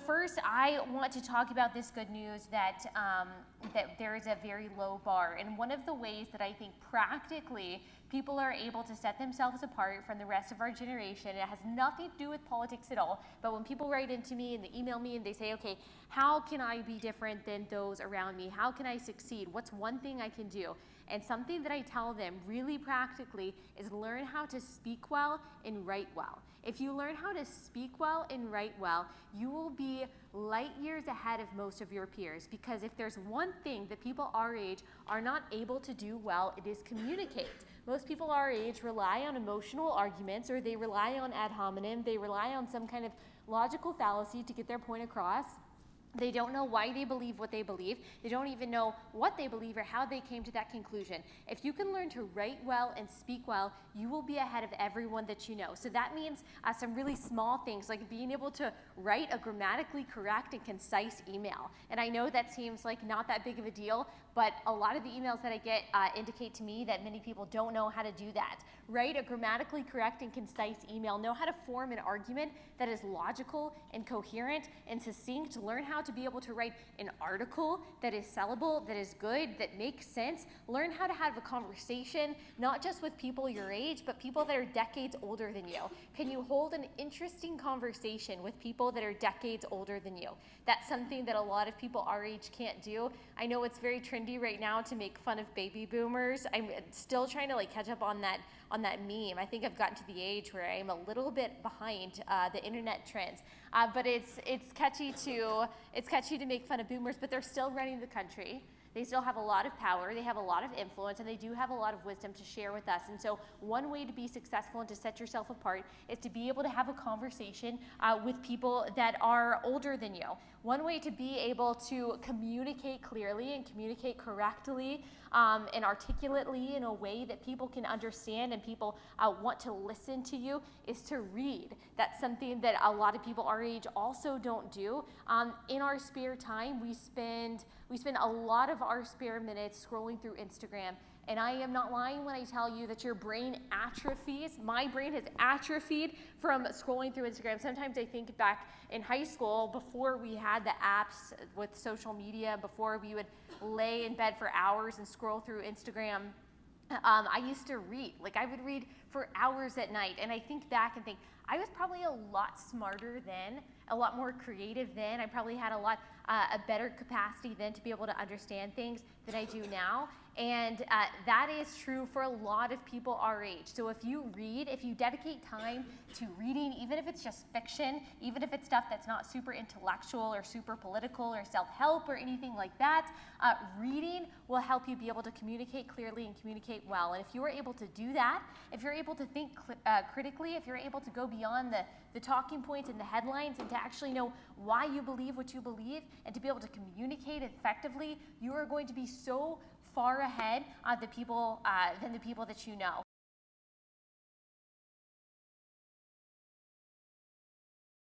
first, I want to talk about this good news that that there is a very low bar. And one of the ways that I think practically people are able to set themselves apart from the rest of our generation, it has nothing to do with politics at all, but when people write into me and they email me and they say, okay, how can I be different than those around me? How can I succeed? What's one thing I can do? And something that I tell them really practically is learn how to speak well and write well. If you learn how to speak well and write well, you will be light years ahead of most of your peers, because if there's one thing that people our age are not able to do well, it is communicate. Most people our age rely on emotional arguments, or they rely on ad hominem, they rely on some kind of logical fallacy to get their point across. They don't know why they believe what they believe. They don't even know what they believe or how they came to that conclusion. If you can learn to write well and speak well, you will be ahead of everyone that you know. So that means some really small things, like being able to write a grammatically correct and concise email. And I know that seems like not that big of a deal, but a lot of the emails that I get indicate to me that many people don't know how to do that. Write a grammatically correct and concise email. Know how to form an argument that is logical and coherent and succinct. Learn how to be able to write an article that is sellable, that is good, that makes sense. Learn how to have a conversation, not just with people your age, but people that are decades older than you. Can you hold an interesting conversation with people that are decades older than you? That's something that a lot of people our age can't do. I know it's very trendy right now to make fun of baby boomers. I'm still trying to catch up on that meme. I think I've gotten to the age where I'm a little bit behind the internet trends. But it's catchy to make fun of boomers, but they're still running the country. They still have a lot of power, they have a lot of influence, and they do have a lot of wisdom to share with us. And so one way to be successful and to set yourself apart is to be able to have a conversation with people that are older than you. One way to be able to communicate clearly and communicate correctly and articulately in a way that people can understand and people want to listen to you is to read. That's something that a lot of people our age also don't do. In our spare time, we spend a lot of our spare minutes scrolling through Instagram. And I am not lying when I tell you that your brain atrophies. My brain has atrophied from scrolling through Instagram. Sometimes I think back in high school, before we had the apps with social media, before we would lay in bed for hours and scroll through Instagram, I used to read. I would read for hours at night. And I think back and think, I was probably a lot smarter then, a lot more creative then. I probably had a better capacity then to be able to understand things than I do now. And that is true for a lot of people our age. So if you read, if you dedicate time to reading, even if it's just fiction, even if it's stuff that's not super intellectual or super political or self-help or anything like that, reading will help you be able to communicate clearly and communicate well. And if you are able to do that, if you're able to think critically, if you're able to go beyond the talking points and the headlines and to actually know why you believe what you believe and to be able to communicate effectively, you are going to be so far ahead than the people that you know.